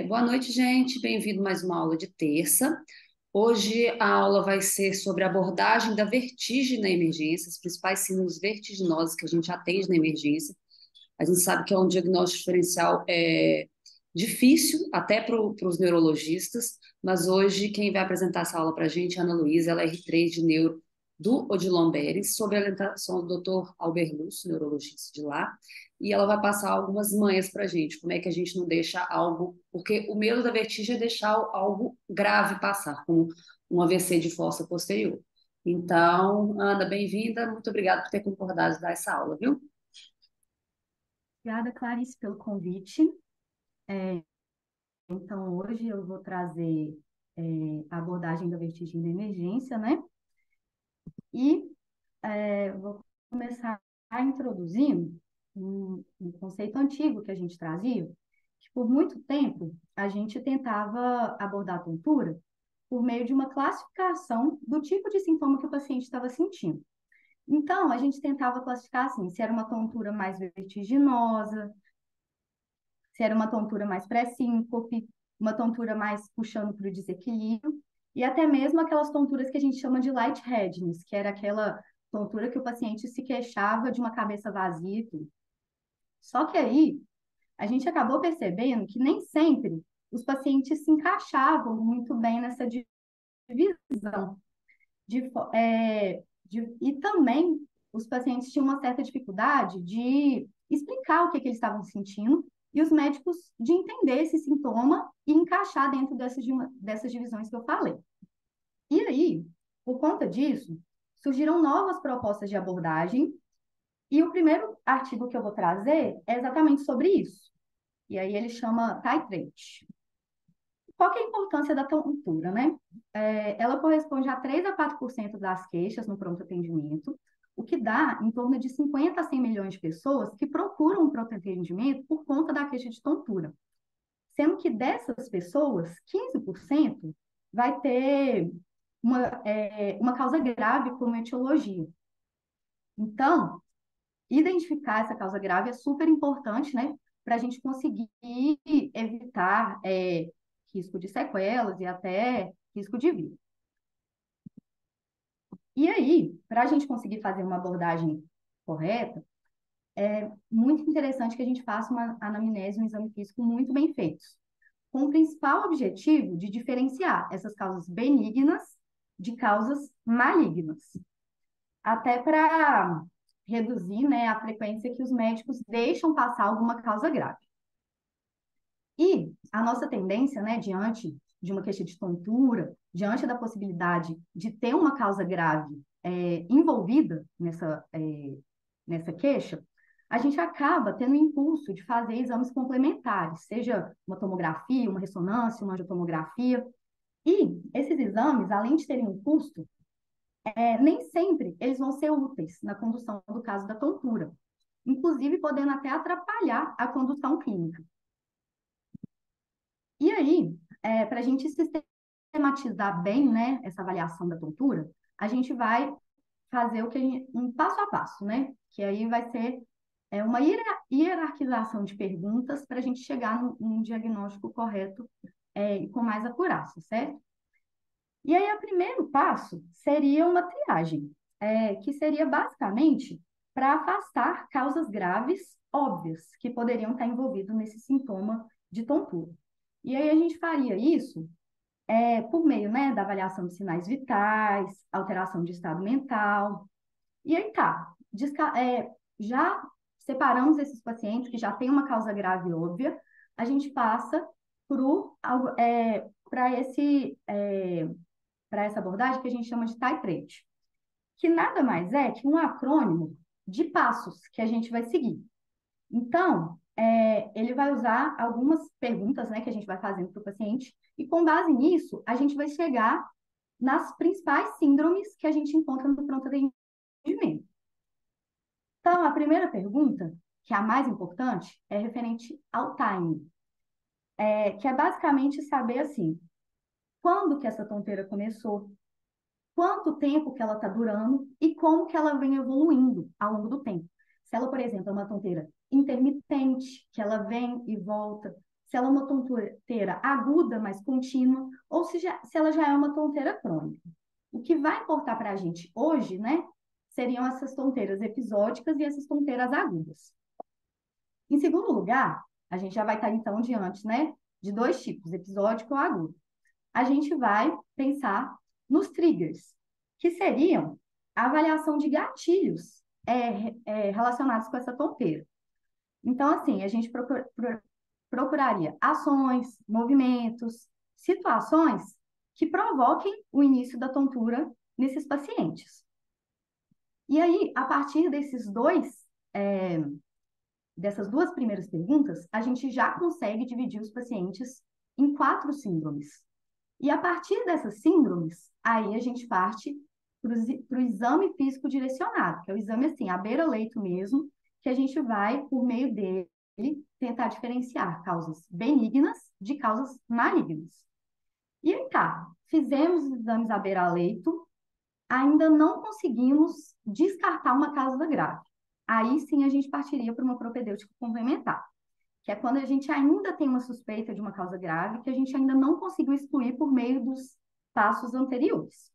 Boa noite, gente. Bem-vindo a mais uma aula de terça. Hoje a aula vai ser sobre a abordagem da vertigem na emergência, os principais síndromes vertiginosos que a gente atende na emergência. A gente sabe que é um diagnóstico diferencial difícil, até para os neurologistas, mas hoje quem vai apresentar essa aula para a gente é a Ana Luísa, ela é R3 de Neuro do Odilon Beres, sob a orientação do Dr. Albert Lúcio, neurologista de lá, e ela vai passar algumas manhas para a gente, como é que a gente não deixa algo, porque o medo da vertigem é deixar algo grave passar, como um AVC de fossa posterior. Então, Ana, bem-vinda, muito obrigada por ter concordado em dar essa aula, viu? Obrigada, Clarice, pelo convite. Então, hoje eu vou trazer a abordagem da vertigem da emergência, né? E vou começar introduzindo um conceito antigo que a gente trazia, que por muito tempo a gente tentava abordar a tontura por meio de uma classificação do tipo de sintoma que o paciente estava sentindo. Então, a gente tentava classificar assim, se era uma tontura mais vertiginosa, se era uma tontura mais pré-síncope, uma tontura mais puxando para o desequilíbrio, e até mesmo aquelas tonturas que a gente chama de lightheadedness, que era aquela tontura que o paciente se queixava de uma cabeça vazia e tudo. Só que aí, a gente acabou percebendo que nem sempre os pacientes se encaixavam muito bem nessa divisão. E também os pacientes tinham uma certa dificuldade de explicar o que eles estavam sentindo e os médicos de entender esse sintoma e encaixar dentro dessas divisões que eu falei. E aí, por conta disso, surgiram novas propostas de abordagem e o primeiro artigo que eu vou trazer é exatamente sobre isso. E aí ele chama Titrate. Qual que é a importância da tontura, né? Ela corresponde a 3 a 4% das queixas no pronto atendimento, o que dá em torno de 50 a 100 milhões de pessoas que procuram um pronto atendimento por conta da queixa de tontura. Sendo que dessas pessoas, 15% vai ter uma causa grave como etiologia. Então, identificar essa causa grave é super importante, né? Para a gente conseguir evitar risco de sequelas e até risco de vida. E aí, para a gente conseguir fazer uma abordagem correta, é muito interessante que a gente faça uma anamnese, um exame físico muito bem feito, com o principal objetivo de diferenciar essas causas benignas de causas malignas, até para reduzir, né, a frequência que os médicos deixam passar alguma causa grave. E a nossa tendência, né, diante de uma queixa de tontura, diante da possibilidade de ter uma causa grave envolvida nessa queixa, a gente acaba tendo o impulso de fazer exames complementares, seja uma tomografia, uma ressonância, uma angiotomografia. E esses exames, além de terem um custo, nem sempre eles vão ser úteis na condução do caso da tontura, inclusive podendo até atrapalhar a condução clínica. E aí, para a gente sistematizar bem, né, essa avaliação da tontura, a gente vai fazer um passo a passo, né? Que aí vai ser uma hierarquização de perguntas para a gente chegar num diagnóstico correto e com mais acurácia, certo? E aí, o primeiro passo seria uma triagem, que seria basicamente para afastar causas graves, óbvias, que poderiam estar envolvidas nesse sintoma de tontura. E aí a gente faria isso por meio, né, da avaliação de sinais vitais, alteração de estado mental. E aí tá, já separamos esses pacientes que já têm uma causa grave óbvia, a gente passa para essa abordagem que a gente chama de titrate, que nada mais é que um acrônimo de passos que a gente vai seguir. Então, ele vai usar algumas perguntas, né, que a gente vai fazendo para o paciente, e com base nisso, a gente vai chegar nas principais síndromes que a gente encontra no pronto atendimento. Então, a primeira pergunta, que é a mais importante, é referente ao time, que é basicamente saber, assim, quando que essa tonteira começou, quanto tempo que ela está durando e como que ela vem evoluindo ao longo do tempo. Se ela, por exemplo, é uma tonteira intermitente, que ela vem e volta, se ela é uma tonteira aguda, mas contínua, ou se ela já é uma tonteira crônica. O que vai importar para a gente hoje, né, seriam essas tonteiras episódicas e essas tonteiras agudas. Em segundo lugar, a gente já vai estar, então, diante, né, de dois tipos, episódico ou agudo. A gente vai pensar nos triggers, que seriam a avaliação de gatilhos relacionados com essa tonteira. Então, assim, a gente procuraria ações, movimentos, situações que provoquem o início da tontura nesses pacientes. E aí, a partir dessas duas primeiras perguntas, a gente já consegue dividir os pacientes em 4 síndromes. E a partir dessas síndromes, aí a gente parte para o exame físico direcionado, que é o exame assim, à beira-leito mesmo, que a gente vai, por meio dele, tentar diferenciar causas benignas de causas malignas. E aí tá, fizemos os exames à beira-leito, ainda não conseguimos descartar uma causa grave. Aí sim a gente partiria para uma propedêutica complementar, que é quando a gente ainda tem uma suspeita de uma causa grave, que a gente ainda não conseguiu excluir por meio dos passos anteriores.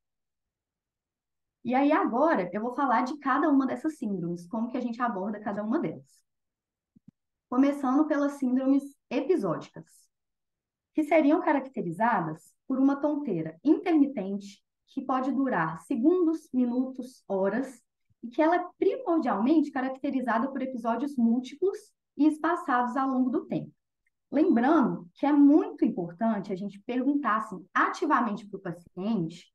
E aí agora eu vou falar de cada uma dessas síndromes, como que a gente aborda cada uma delas. Começando pelas síndromes episódicas, que seriam caracterizadas por uma tonteira intermitente, que pode durar segundos, minutos, horas, e que ela é primordialmente caracterizada por episódios múltiplos e espaçados ao longo do tempo. Lembrando que é muito importante a gente perguntar assim, ativamente para o paciente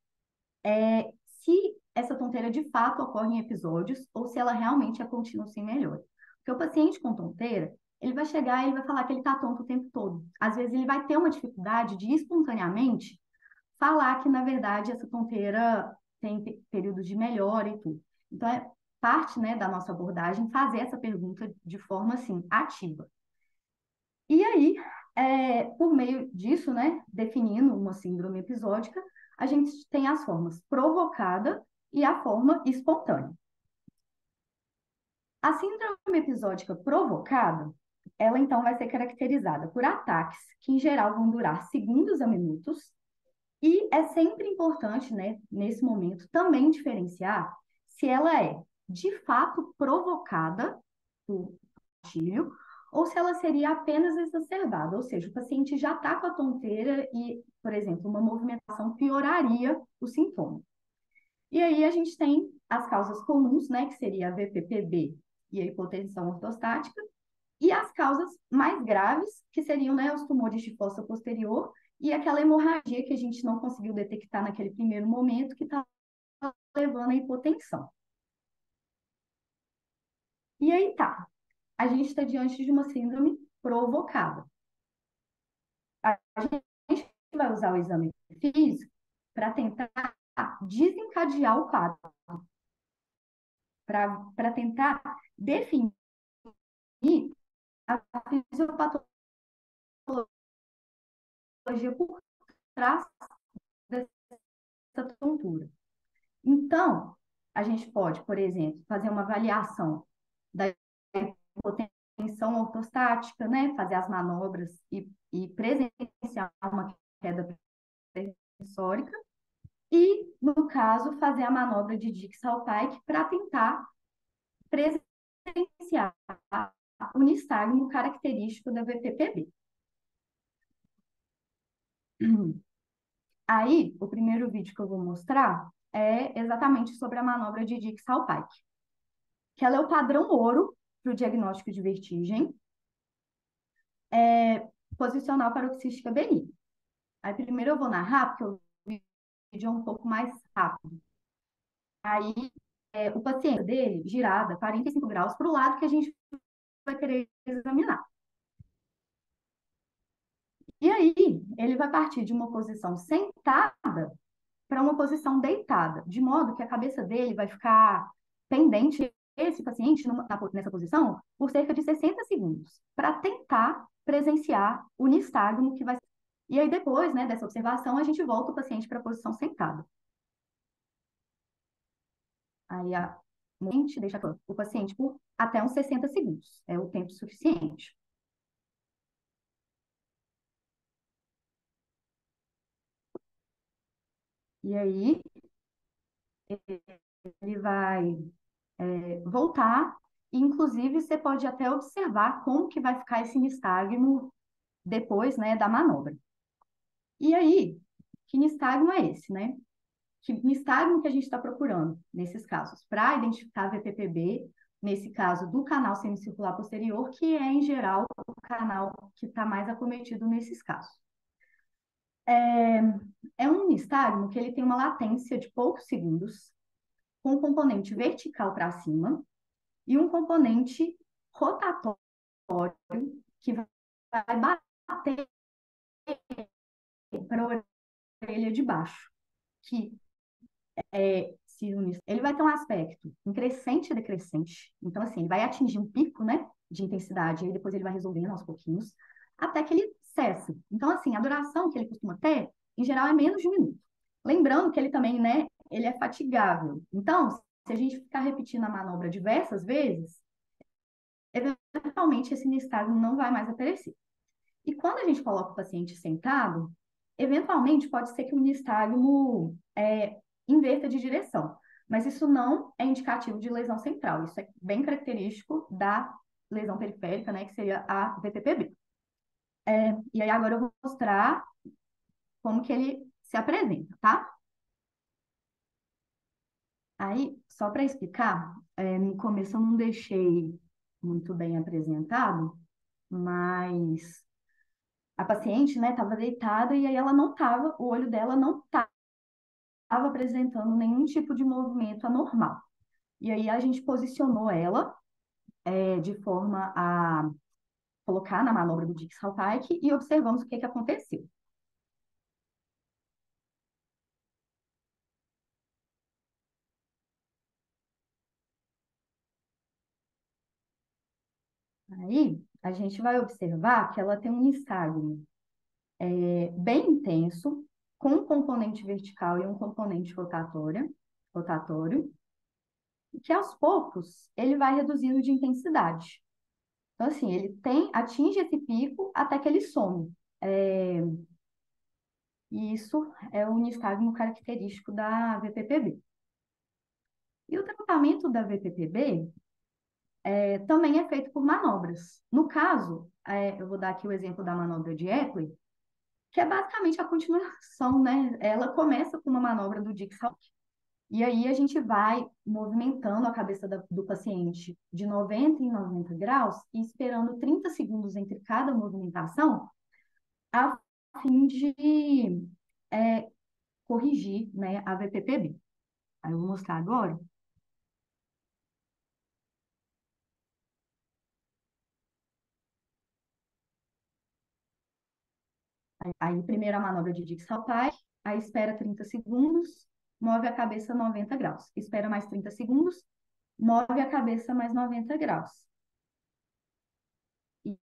se essa tonteira de fato ocorre em episódios ou se ela realmente é contínua sem melhora. Porque o paciente com tonteira, ele vai chegar e ele vai falar que ele está tonto o tempo todo. Às vezes ele vai ter uma dificuldade de espontaneamente falar que, na verdade, essa tonteira tem períodos de melhora e tudo. Então, é parte, né, da nossa abordagem fazer essa pergunta de forma, assim, ativa. E aí, por meio disso, né, definindo uma síndrome episódica, a gente tem as formas provocada e a forma espontânea. A síndrome episódica provocada, ela então vai ser caracterizada por ataques que, em geral, vão durar segundos a minutos, e é sempre importante, né, nesse momento, também diferenciar se ela é, de fato, provocada por gatilho ou se ela seria apenas exacerbada, ou seja, o paciente já está com a tonteira e, por exemplo, uma movimentação pioraria o sintoma. E aí a gente tem as causas comuns, né, que seria a VPPB e a hipotensão ortostática, e as causas mais graves, que seriam, né, os tumores de fossa posterior e aquela hemorragia que a gente não conseguiu detectar naquele primeiro momento, que está levando à hipotensão. E aí tá, a gente está diante de uma síndrome provocada. A gente vai usar o exame físico para tentar desencadear o quadro, para tentar definir a fisiopatologia por trás dessa tontura. Então, a gente pode, por exemplo, fazer uma avaliação da hipotensão ortostática, né? Fazer as manobras e presenciar uma queda pressórica. E, no caso, fazer a manobra de Dix-Hallpike para tentar presenciar o nistagmo característico da VPPB. Aí, o primeiro vídeo que eu vou mostrar é exatamente sobre a manobra de Dix-Hallpike, que ela é o padrão ouro para o diagnóstico de vertigem, posicional paroxística benigna. Aí, primeiro eu vou narrar, porque o vídeo é um pouco mais rápido. Aí, o paciente dele girada 45 graus para o lado que a gente vai querer examinar. E aí, ele vai partir de uma posição sentada para uma posição deitada, de modo que a cabeça dele vai ficar pendente, esse paciente, nessa posição, por cerca de 60 segundos, para tentar presenciar o nistagmo que vai. E aí, depois, né, dessa observação, a gente volta o paciente para a posição sentada. Aí, a mente deixa o paciente por até uns 60 segundos, é o tempo suficiente. E aí ele vai voltar, e inclusive você pode até observar como que vai ficar esse nistagmo depois, né, da manobra. E aí, que nistagmo é esse, né? Que nistagmo que a gente está procurando nesses casos? Para identificar a VPPB, nesse caso do canal semicircular posterior, que é, em geral, o canal que está mais acometido nesses casos. É um nistagmo que ele tem uma latência de poucos segundos, com um componente vertical para cima e um componente rotatório que vai bater para a orelha de baixo, que ele vai ter um aspecto em crescente e decrescente. Então, assim, ele vai atingir um pico, né, de intensidade, e depois ele vai resolvendo aos pouquinhos, até que ele cessa. Então, assim, a duração que ele costuma ter, em geral, é menos de um minuto. Lembrando que ele também, né, ele é fatigável. Então, se a gente ficar repetindo a manobra diversas vezes, eventualmente esse nistagmo não vai mais aparecer. E quando a gente coloca o paciente sentado, eventualmente pode ser que o nistagmo inverta de direção, mas isso não é indicativo de lesão central, isso é bem característico da lesão periférica, né, que seria a VTPB. E aí agora eu vou mostrar como que ele se apresenta, tá? Aí, só para explicar, no começo eu não deixei muito bem apresentado, mas a paciente, né, estava deitada e aí ela não estava, o olho dela não estava apresentando nenhum tipo de movimento anormal. E aí a gente posicionou ela de forma a colocar na manobra do Dix-Hallpike e observamos o que aconteceu. Aí a gente vai observar que ela tem um nistagmo bem intenso, com um componente vertical e um componente rotatório, que aos poucos ele vai reduzindo de intensidade. Então, assim, atinge esse pico até que ele some. E isso é o nistagmo característico da VPPB. E o tratamento da VPPB também é feito por manobras. No caso, eu vou dar aqui o exemplo da manobra de Epley, que é basicamente a continuação, né? Ela começa com uma manobra do Dix-Hallpike. E aí a gente vai movimentando a cabeça do paciente de 90 em 90 graus e esperando 30 segundos entre cada movimentação, a fim de é, corrigir, né, a VPPB. Aí eu vou mostrar agora. Aí primeiro a manobra de Dix-Hallpike, aí espera 30 segundos, move a cabeça 90 graus. Espera mais 30 segundos, move a cabeça mais 90 graus.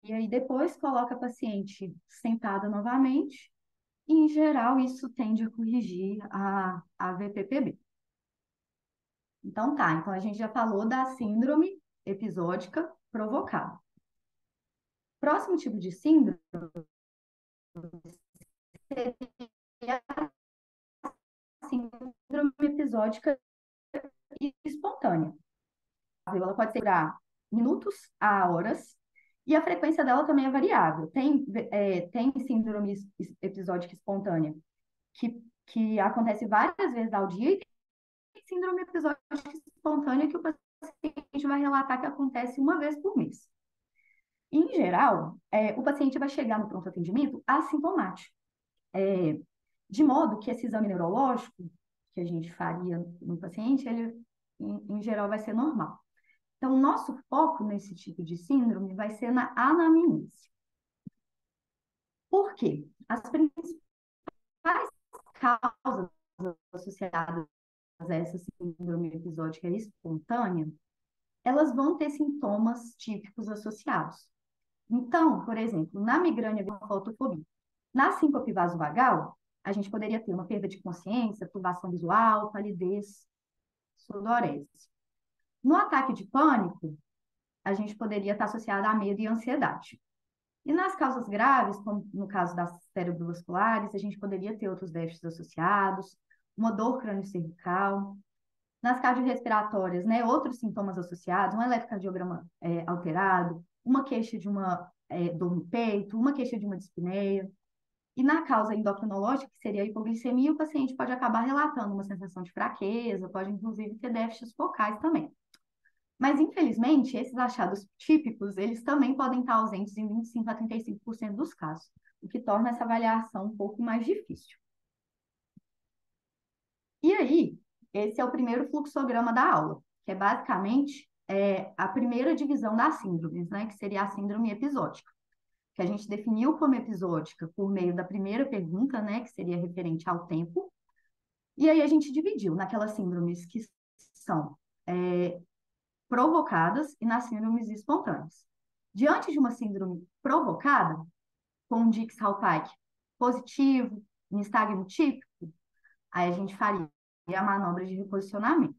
E aí depois coloca a paciente sentada novamente, e em geral isso tende a corrigir a VPPB. Então tá, então a gente já falou da síndrome episódica provocada. Próximo tipo de síndrome seria a síndrome episódica espontânea. Ela pode durar minutos a horas, e a frequência dela também é variável. Tem síndrome episódica espontânea que acontece várias vezes ao dia, e tem síndrome episódica espontânea que o paciente vai relatar que acontece uma vez por mês. Em geral, o paciente vai chegar no pronto atendimento assintomático, de modo que esse exame neurológico que a gente faria no paciente, ele, em geral, vai ser normal. Então, o nosso foco nesse tipo de síndrome vai ser na anamnese. Por quê? As principais causas associadas a essa síndrome episódica espontânea, elas vão ter sintomas típicos associados. Então, por exemplo, na migrânia com fotofobia, na síncope vasovagal, a gente poderia ter uma perda de consciência, turbação visual, palidez, sudorese. No ataque de pânico, a gente poderia estar associado a medo e ansiedade. E nas causas graves, como no caso das cerebrovasculares, a gente poderia ter outros déficits associados, uma dor crâniocervical. Nas cardiorrespiratórias, né, outros sintomas associados, um eletrocardiograma alterado, uma queixa de uma dor no peito, uma queixa de uma dispneia. E na causa endocrinológica, que seria a hipoglicemia, o paciente pode acabar relatando uma sensação de fraqueza, pode inclusive ter déficits focais também. Mas, infelizmente, esses achados típicos, eles também podem estar ausentes em 25 a 35% dos casos, o que torna essa avaliação um pouco mais difícil. E aí, esse é o primeiro fluxograma da aula, que é basicamente a primeira divisão das síndromes, né, que seria a síndrome episódica, que a gente definiu como episódica por meio da primeira pergunta, né, que seria referente ao tempo, e aí a gente dividiu naquelas síndromes que são provocadas e nas síndromes espontâneas. Diante de uma síndrome provocada, com um Dix-Hallpike positivo, nistagmo típico, aí a gente faria a manobra de reposicionamento.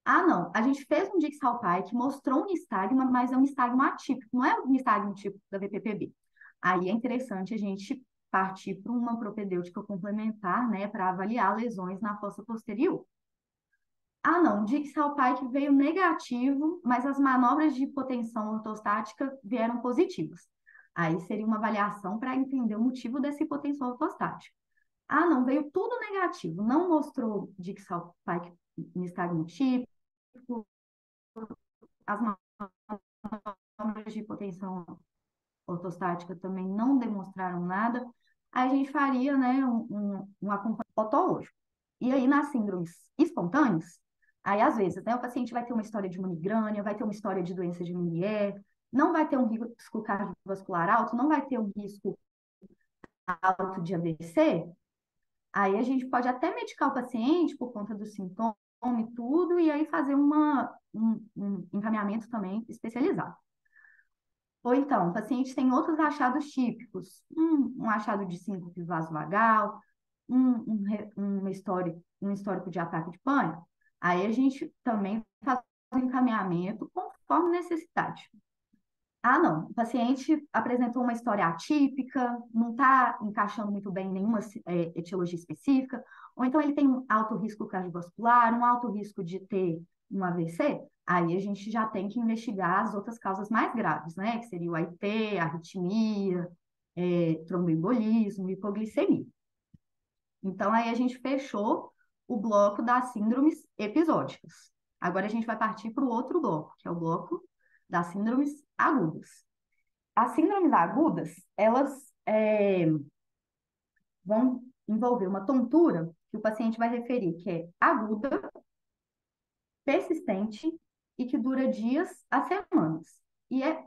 Ah, não, a gente fez um Dix-Hallpike, mostrou um nistagma, mas é um nistagmo atípico, não é um nistagmo típico da VPPB. Aí é interessante a gente partir para uma propedêutica complementar, né, para avaliar lesões na fossa posterior. Ah, não, o Dix-Hallpike veio negativo, mas as manobras de hipotensão ortostática vieram positivas. Aí seria uma avaliação para entender o motivo dessa hipotensão ortostática. Ah, não, veio tudo negativo, não mostrou Dix-Hallpike nistagmo típico, as manobras de hipotensão ortostática também não demonstraram nada. Aí a gente faria, né, um acompanhamento patológico. E aí, nas síndromes espontâneas, aí às vezes, né, o paciente vai ter uma história de uma migrânia, vai ter uma história de doença de Meniere, não vai ter um risco cardiovascular alto, não vai ter um risco alto de AVC, aí a gente pode até medicar o paciente por conta do sintoma e tudo, e aí fazer um encaminhamento também especializado. Ou então, o paciente tem outros achados típicos, um achado de síncope vasovagal, um histórico de ataque de pânico, aí a gente também faz o encaminhamento conforme necessidade. Ah, não, o paciente apresentou uma história atípica, não está encaixando muito bem em nenhuma etiologia específica, ou então ele tem um alto risco cardiovascular, um alto risco de ter um AVC, aí a gente já tem que investigar as outras causas mais graves, né? Que seria o AIT, arritmia, tromboembolismo, hipoglicemia. Então, aí a gente fechou o bloco das síndromes episódicas. Agora a gente vai partir para o outro bloco, que é o bloco das síndromes agudas. As síndromes agudas, elas vão envolver uma tontura que o paciente vai referir que é aguda, persistente e que dura dias a semanas. E é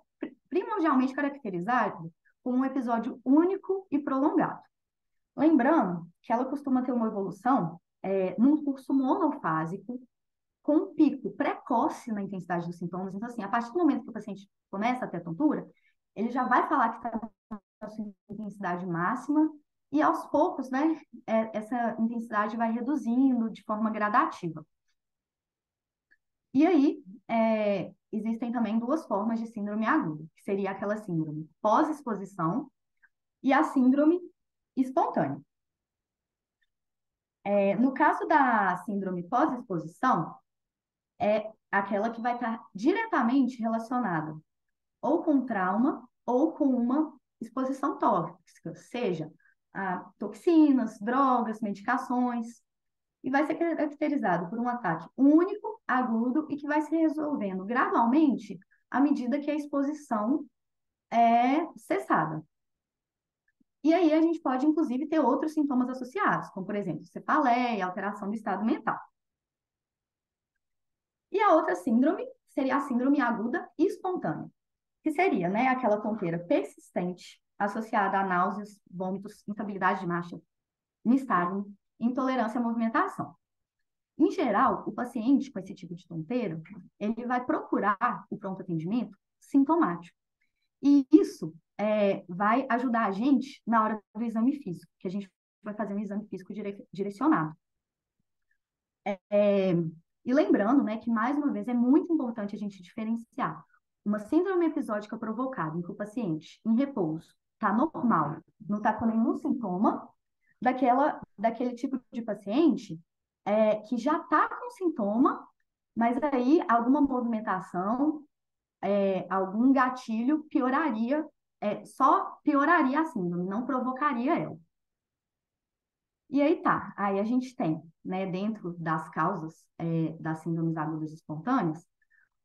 primordialmente caracterizado por um episódio único e prolongado. Lembrando que ela costuma ter uma evolução num curso monofásico, com um pico precoce na intensidade dos sintomas. Então, assim, a partir do momento que o paciente começa a ter tontura, ele já vai falar que está na sua intensidade máxima e, aos poucos, né, essa intensidade vai reduzindo de forma gradativa. E aí, existem também duas formas de síndrome aguda, que seria aquela síndrome pós-exposição e a síndrome espontânea. No caso da síndrome pós-exposição, é aquela que vai estar diretamente relacionada ou com trauma ou com uma exposição tóxica, seja a toxinas, drogas, medicações, e vai ser caracterizado por um ataque único, agudo e que vai se resolvendo gradualmente à medida que a exposição é cessada. E aí a gente pode, inclusive, ter outros sintomas associados, como, por exemplo, cefaleia, alteração do estado mental. E a outra síndrome seria a síndrome aguda espontânea, que seria, né, aquela tonteira persistente associada a náuseas, vômitos, instabilidade de marcha, nistagmo, intolerância à movimentação. Em geral, o paciente com esse tipo de tonteira, ele vai procurar o pronto atendimento sintomático. E isso vai ajudar a gente na hora do exame físico, que a gente vai fazer um exame físico direcionado. E lembrando, né, que, mais uma vez, é muito importante a gente diferenciar uma síndrome episódica provocada em que o paciente, em repouso, está normal, não está com nenhum sintoma, daquele tipo de paciente que já está com sintoma, mas aí alguma movimentação, algum gatilho pioraria, só pioraria a síndrome, não provocaria ela. E aí tá, aí a gente tem, né, dentro das causas das síndromes agudas espontâneas,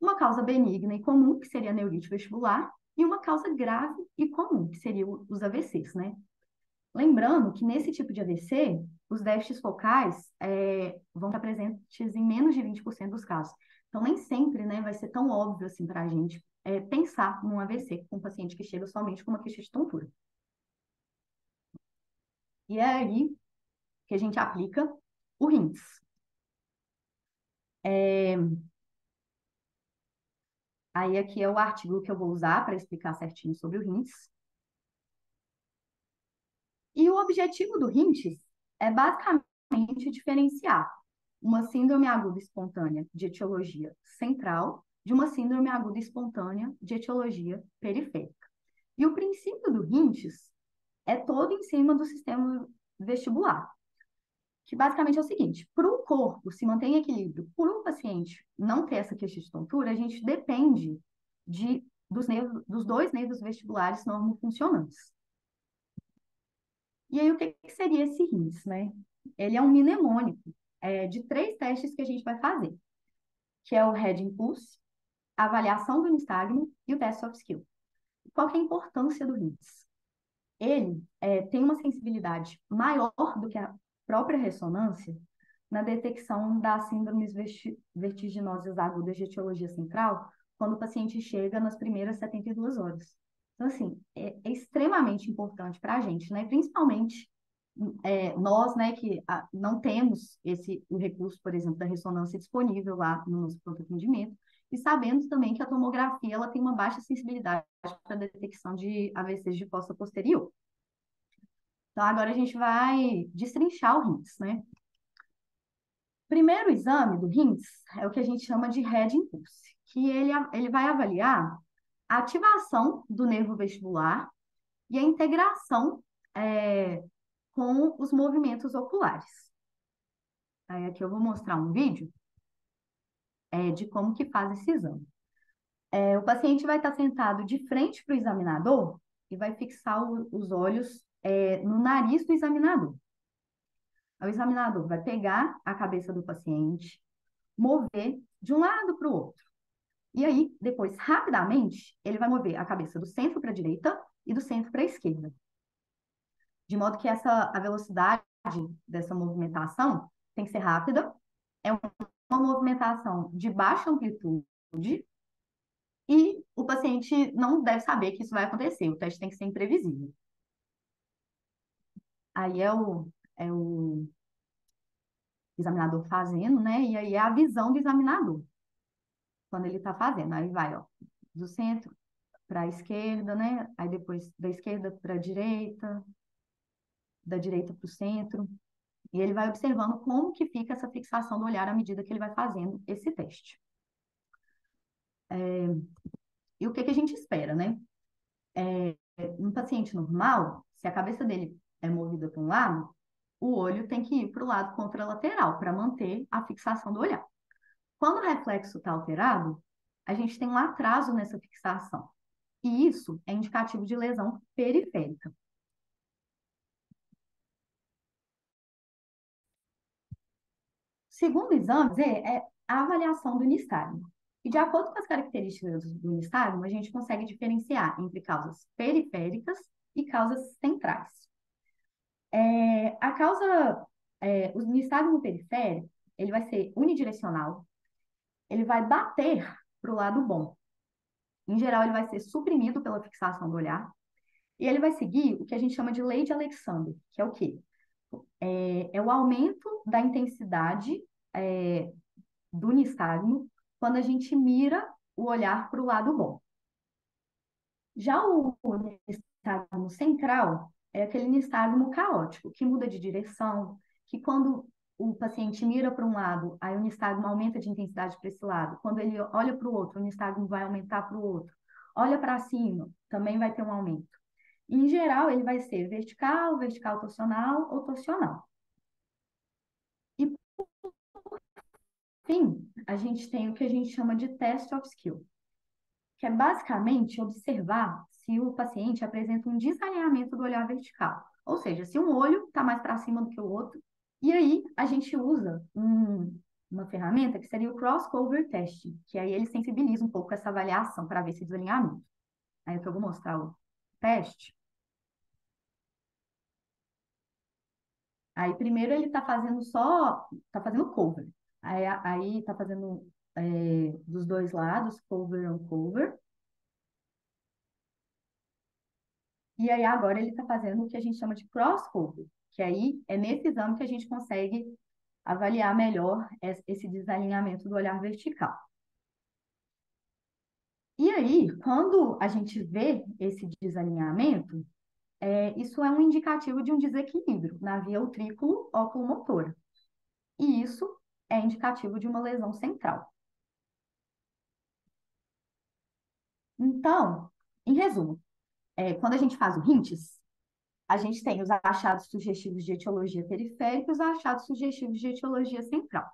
uma causa benigna e comum, que seria a neurite vestibular, e uma causa grave e comum, que seria os AVCs, né? Lembrando que nesse tipo de AVC, os déficits focais vão estar presentes em menos de 20% dos casos. Então, nem sempre, né, vai ser tão óbvio assim para a gente pensar num AVC com um paciente que chega somente com uma queixa de tontura. E é aí que a gente aplica o RINS. Aí aqui é o artigo que eu vou usar para explicar certinho sobre o RINS. E o objetivo do RINS é basicamente diferenciar uma síndrome aguda espontânea de etiologia central de uma síndrome aguda espontânea de etiologia periférica. E o princípio do RINS é todo em cima do sistema vestibular, que basicamente é o seguinte: para o corpo se manter em equilíbrio, por um paciente não ter essa queixa de tontura, a gente depende dos dois nervos vestibulares normofuncionantes. E aí, o que seria esse RINS, né? Ele é um mnemônico de 3 testes que a gente vai fazer, que é o Head Impulse, a avaliação do nistagmo e o Test of Skill. Qual que é a importância do RINS? Ele tem uma sensibilidade maior do que a própria ressonância na detecção das síndromes vertiginosas agudas de etiologia central, quando o paciente chega nas primeiras 72 horas. Então, assim, é extremamente importante para a gente, né? Principalmente nós, né, que não temos o recurso, por exemplo, da ressonância disponível lá no nosso pronto atendimento, e sabemos também que a tomografia ela tem uma baixa sensibilidade para a detecção de AVCs de fossa posterior. Então, agora a gente vai destrinchar o RINS, né? Primeiro exame do RINS é o que a gente chama de Head Impulse, que ele vai avaliar a ativação do nervo vestibular e a integração com os movimentos oculares. Aí aqui eu vou mostrar um vídeo de como que faz esse exame. O paciente vai estar sentado de frente para o examinador e vai fixar os olhos no nariz do examinador. O examinador vai pegar a cabeça do paciente, mover de um lado para o outro. E aí, depois, rapidamente, ele vai mover a cabeça do centro para a direita e do centro para a esquerda. De modo que a velocidade dessa movimentação tem que ser rápida, é uma movimentação de baixa amplitude e o paciente não deve saber que isso vai acontecer, o teste tem que ser imprevisível. Aí é o examinador fazendo, né? E aí é a visão do examinador, quando ele está fazendo. Aí vai, ó, do centro para a esquerda, né? Aí depois da esquerda para a direita, da direita para o centro. E ele vai observando como que fica essa fixação do olhar à medida que ele vai fazendo esse teste. E o que que a gente espera, né? Um paciente normal, se a cabeça dele é movida para um lado, o olho tem que ir para o lado contralateral para manter a fixação do olhar. Quando o reflexo está alterado, a gente tem um atraso nessa fixação. E isso é indicativo de lesão periférica. Segundo exame é a avaliação do nistagmo. E de acordo com as características do nistagmo, a gente consegue diferenciar entre causas periféricas e causas centrais. O nistagmo periférico, ele vai ser unidirecional, ele vai bater para o lado bom. Em geral, ele vai ser suprimido pela fixação do olhar, e ele vai seguir o que a gente chama de lei de Alexander, que é o quê? É o aumento da intensidade do nistagmo quando a gente mira o olhar para o lado bom. Já o nistagmo central é aquele nistagmo caótico, que muda de direção, que quando o paciente mira para um lado, aí o nistagmo aumenta de intensidade para esse lado. Quando ele olha para o outro, o nistagmo vai aumentar para o outro. Olha para cima, também vai ter um aumento. Em geral, ele vai ser vertical, vertical torsional ou torsional. E, por fim, a gente tem o que a gente chama de test of skill, que é basicamente observar se o paciente apresenta um desalinhamento do olhar vertical. Ou seja, se um olho está mais para cima do que o outro. E aí, a gente usa uma ferramenta que seria o cross-cover test, que aí ele sensibiliza um pouco essa avaliação para ver esse desalinhamento. Aí eu vou mostrar o teste. Aí primeiro ele está fazendo está fazendo cover. Aí está fazendo dos dois lados, cover on cover. E aí agora ele está fazendo o que a gente chama de cross-cover, que aí é nesse exame que a gente consegue avaliar melhor esse desalinhamento do olhar vertical. E aí, quando a gente vê esse desalinhamento, isso é um indicativo de um desequilíbrio na via utrículo-oculomotora. E isso é indicativo de uma lesão central. Então, em resumo, quando a gente faz o RINTES, a gente tem os achados sugestivos de etiologia periférica e os achados sugestivos de etiologia central.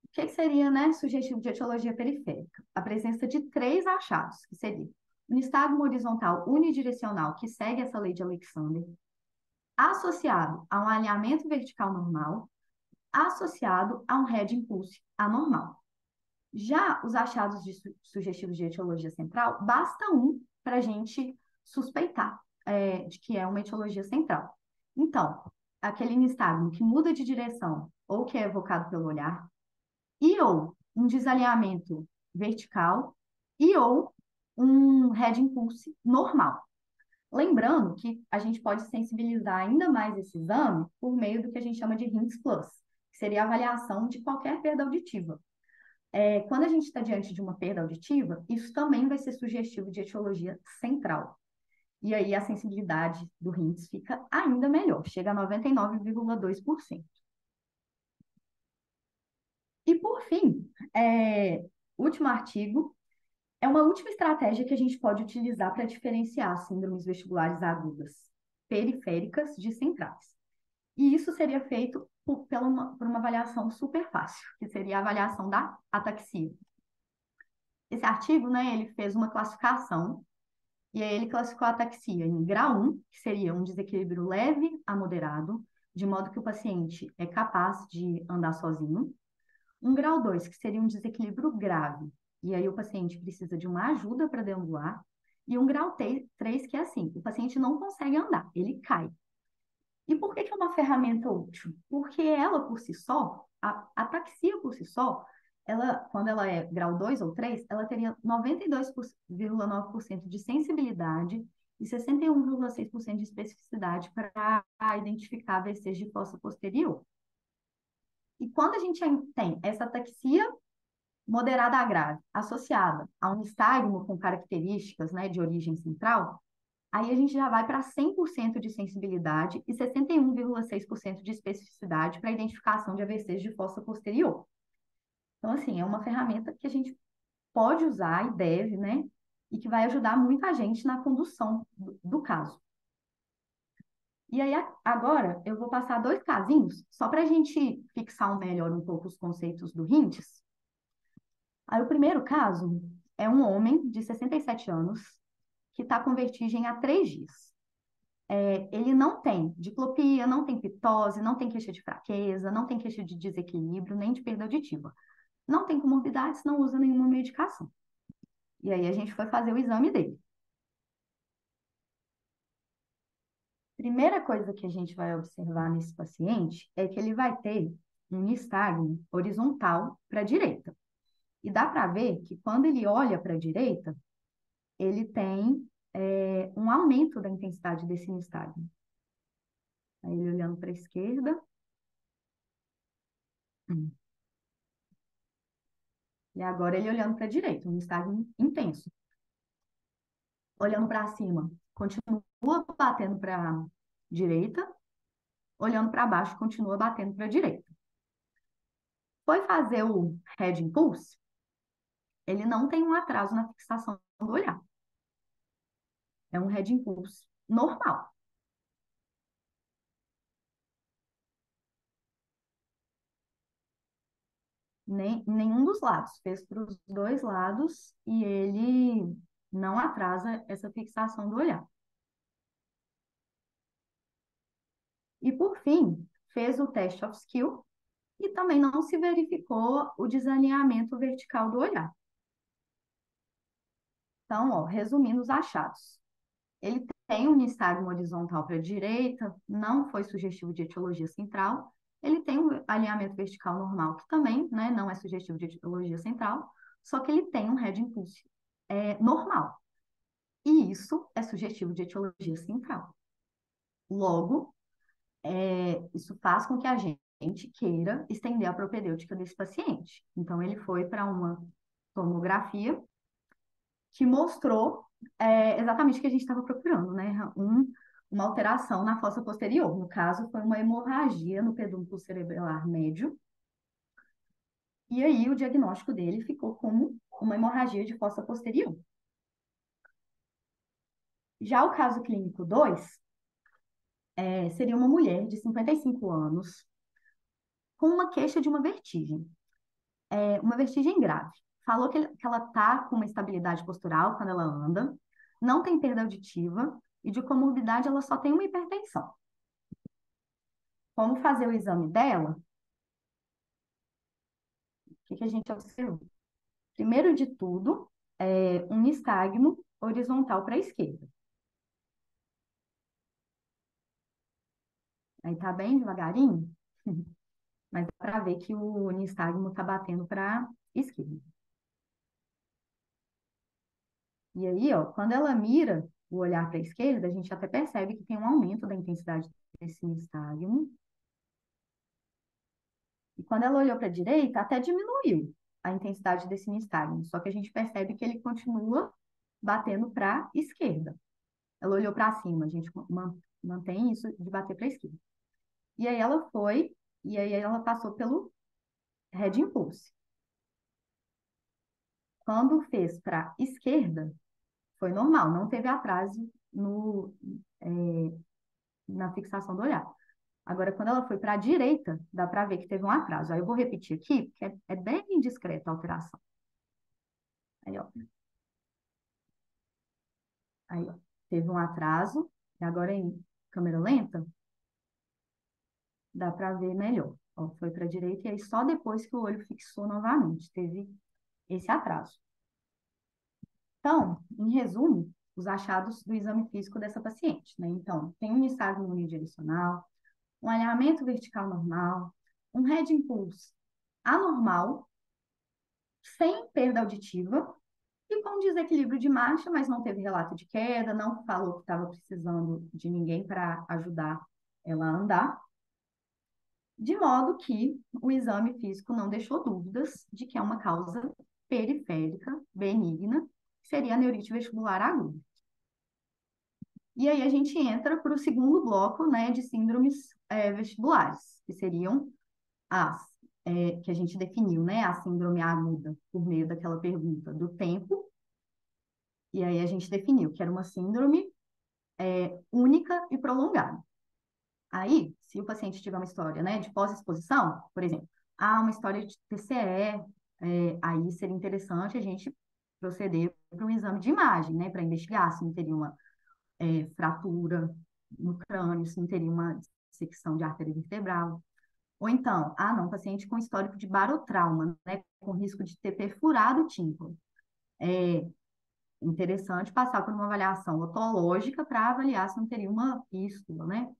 O que seria, né, sugestivo de etiologia periférica? A presença de três achados, que seria um nistagmo horizontal unidirecional, que segue essa lei de Alexander, associado a um alinhamento vertical normal, associado a um head impulse anormal. Já os achados sugestivos de etiologia central, basta um para a gente suspeitar de que é uma etiologia central. Então, aquele nistagmo que muda de direção ou que é evocado pelo olhar, e ou um desalinhamento vertical, e ou um head impulse normal. Lembrando que a gente pode sensibilizar ainda mais esse exame por meio do que a gente chama de HINTS Plus, que seria a avaliação de qualquer perda auditiva. Quando a gente está diante de uma perda auditiva, isso também vai ser sugestivo de etiologia central. E aí a sensibilidade do HINTS fica ainda melhor, chega a 99,2%. E por fim, último artigo, é uma última estratégia que a gente pode utilizar para diferenciar síndromes vestibulares agudas periféricas de centrais. E isso seria feito por uma avaliação super fácil, que seria a avaliação da ataxia. Esse artigo, né, ele fez uma classificação, e aí ele classificou a ataxia em grau 1, que seria um desequilíbrio leve a moderado, de modo que o paciente é capaz de andar sozinho. Um grau 2, que seria um desequilíbrio grave, e aí o paciente precisa de uma ajuda para deambular. E um grau 3, que é assim, o paciente não consegue andar, ele cai. E por que é uma ferramenta útil? Porque ela por si só, a ataxia por si só, quando ela é grau 2 ou 3, ela teria 92,9% de sensibilidade e 61,6% de especificidade para identificar AVCs de fossa posterior. E quando a gente tem essa ataxia moderada a grave, associada a um nistagmo com características, né, de origem central, aí a gente já vai para 100% de sensibilidade e 61,6% de especificidade para a identificação de AVCs de fossa posterior. Então, assim, é uma ferramenta que a gente pode usar e deve, né? E que vai ajudar muita gente na condução do caso. E aí, agora, eu vou passar dois casinhos, só para a gente fixar melhor um pouco os conceitos do RINTES. Aí, o primeiro caso é um homem de 67 anos que está com vertigem há 3 dias. Ele não tem diplopia, não tem pitose, não tem queixa de fraqueza, não tem queixa de desequilíbrio, nem de perda auditiva. Não tem comorbidades, não usa nenhuma medicação. E aí a gente foi fazer o exame dele. Primeira coisa que a gente vai observar nesse paciente é que ele vai ter um nistagmo horizontal para a direita. E dá para ver que quando ele olha para a direita, ele tem um aumento da intensidade desse nistagmo. Aí ele olhando para a esquerda. E agora ele olhando para a direita, um nistagmo intenso. Olhando para cima, continua batendo para a direita. Olhando para baixo, continua batendo para a direita. Foi fazer o head impulse, ele não tem um atraso na fixação do olhar. É um head impulse normal. Nenhum dos lados, fez para os dois lados e ele não atrasa essa fixação do olhar. E por fim, fez o teste of skill e também não se verificou o desalinhamento vertical do olhar. Então, ó, resumindo os achados. Ele tem um nistagmo horizontal para a direita, não foi sugestivo de etiologia central. Ele tem um alinhamento vertical normal, que também, né, não é sugestivo de etiologia central, só que ele tem um head impulse normal. E isso é sugestivo de etiologia central. Logo, isso faz com que a gente queira estender a propedêutica desse paciente. Então, ele foi para uma tomografia que mostrou exatamente o que a gente estava procurando, né? Uma alteração na fossa posterior. No caso, foi uma hemorragia no pedúnculo cerebelar médio. E aí, o diagnóstico dele ficou como uma hemorragia de fossa posterior. Já o caso clínico 2, seria uma mulher de 55 anos com uma queixa de uma vertigem grave. Falou que ela está com uma estabilidade postural quando ela anda, não tem perda auditiva e de comorbidade ela só tem uma hipertensão. Como fazer o exame dela? O que a gente observou? Primeiro de tudo, um nistagmo horizontal para a esquerda. Aí tá bem devagarinho, mas dá para ver que o nistagmo está batendo para a esquerda. E aí, ó, quando ela mira o olhar para a esquerda, a gente até percebe que tem um aumento da intensidade desse nistagmo. E quando ela olhou para a direita, até diminuiu a intensidade desse nistagmo, só que a gente percebe que ele continua batendo para a esquerda. Ela olhou para cima, a gente mantém isso de bater para a esquerda. E aí ela foi, e aí ela passou pelo head impulse. Quando fez para a esquerda, foi normal, não teve atraso na fixação do olhar. Agora, quando ela foi para a direita, dá para ver que teve um atraso. Aí eu vou repetir aqui, porque é bem indiscreta a alteração. Aí, ó. Aí, ó. Teve um atraso, e agora em câmera lenta, dá para ver melhor. Ó, foi para a direita, e aí só depois que o olho fixou novamente, teve esse atraso. Então, em resumo, os achados do exame físico dessa paciente, né? Então, tem um nistagmo unidirecional, um alinhamento vertical normal, um head impulse anormal, sem perda auditiva e com desequilíbrio de marcha, mas não teve relato de queda, não falou que estava precisando de ninguém para ajudar ela a andar, de modo que o exame físico não deixou dúvidas de que é uma causa periférica benigna, que seria a neurite vestibular aguda. E aí a gente entra para o segundo bloco, né, de síndromes vestibulares, que seriam as que a gente definiu, né, a síndrome aguda, por meio daquela pergunta do tempo. E aí a gente definiu que era uma síndrome única e prolongada. Aí, se o paciente tiver uma história, né, de pós-exposição, por exemplo, uma história de TCE, aí seria interessante a gente proceder para um exame de imagem, né, para investigar se não teria uma fratura no crânio, se não teria uma dissecção de artéria vertebral. Ou então, não, paciente com histórico de barotrauma, né, com risco de ter perfurado o tímpano. É interessante passar por uma avaliação otológica para avaliar se não teria uma fístula, né?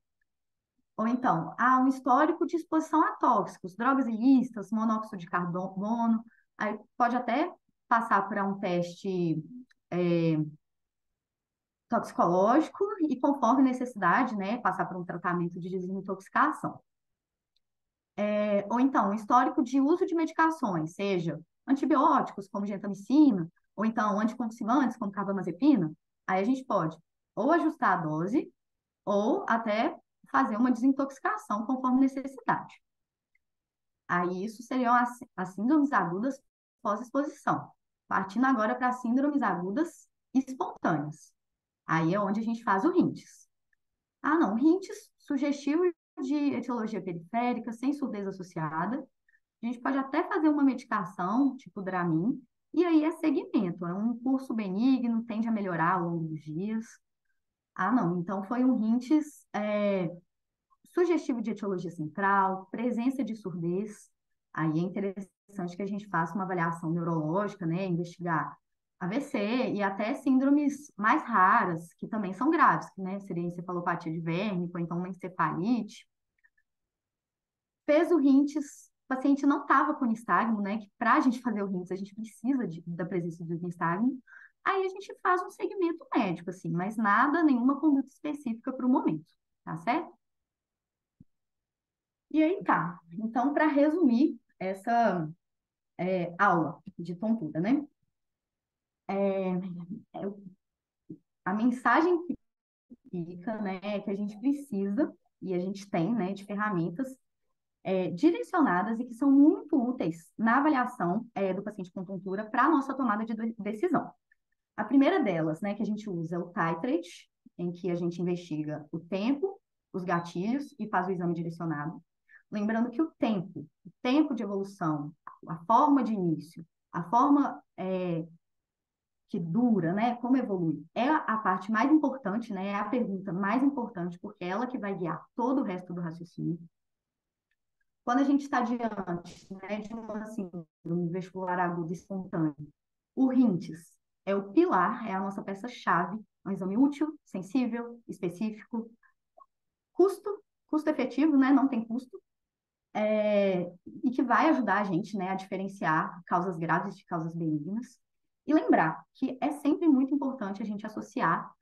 Ou então, um histórico de exposição a tóxicos, drogas ilícitas, monóxido de carbono. Aí pode até passar por um teste toxicológico e, conforme necessidade, né, passar por um tratamento de desintoxicação. Ou então, um histórico de uso de medicações, seja antibióticos, como gentamicina, ou então anticonvulsivantes, como carbamazepina. Aí a gente pode ou ajustar a dose, ou até fazer uma desintoxicação conforme necessidade. Aí isso seriam as síndromes agudas pós-exposição. Partindo agora para as síndromes agudas espontâneas. Aí é onde a gente faz o RINTES. Ah, não, rintes sugestivo de etiologia periférica, sem surdez associada. A gente pode até fazer uma medicação, tipo Dramin, e aí é segmento, é um curso benigno, tende a melhorar ao longo dos dias. Ah, não, então foi um rintes sugestivo de etiologia central, presença de surdez. Aí é interessante que a gente faça uma avaliação neurológica, né, investigar AVC e até síndromes mais raras, que também são graves, né, seria encefalopatia de Wernicke, ou então uma encefalite. Fez o rintes, o paciente não estava com nistagmo, né? Que para a gente fazer o rintes, a gente precisa da presença do nistagmo. Aí a gente faz um segmento médico, assim, mas nada, nenhuma conduta específica para o momento, tá certo? E aí tá. Então, para resumir essa aula de tontura, né? É, é, a mensagem que fica, né, é que a gente precisa, e a gente tem, né, de ferramentas direcionadas e que são muito úteis na avaliação do paciente com tontura para a nossa tomada de decisão. A primeira delas, né, que a gente usa é o titrate, em que a gente investiga o tempo, os gatilhos e faz o exame direcionado. Lembrando que o tempo de evolução, a forma de início, a forma que dura, né, como evolui, é a parte mais importante, né, é a pergunta mais importante, porque é ela que vai guiar todo o resto do raciocínio. Quando a gente está diante, né, de uma síndrome vestibular aguda espontânea, o RINTES é o pilar, é a nossa peça-chave, é um exame útil, sensível, específico, custo efetivo, né, não tem custo, e que vai ajudar a gente, né, a diferenciar causas graves de causas benignas. E lembrar que é sempre muito importante a gente associar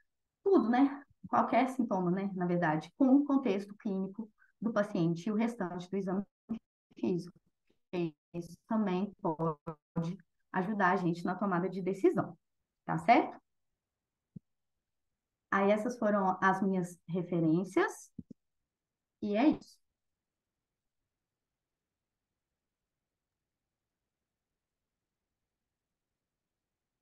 tudo, né, qualquer sintoma, né, na verdade, com o contexto clínico do paciente e o restante do exame físico. Isso também pode ajudar a gente na tomada de decisão, tá certo? Aí essas foram as minhas referências, e é isso.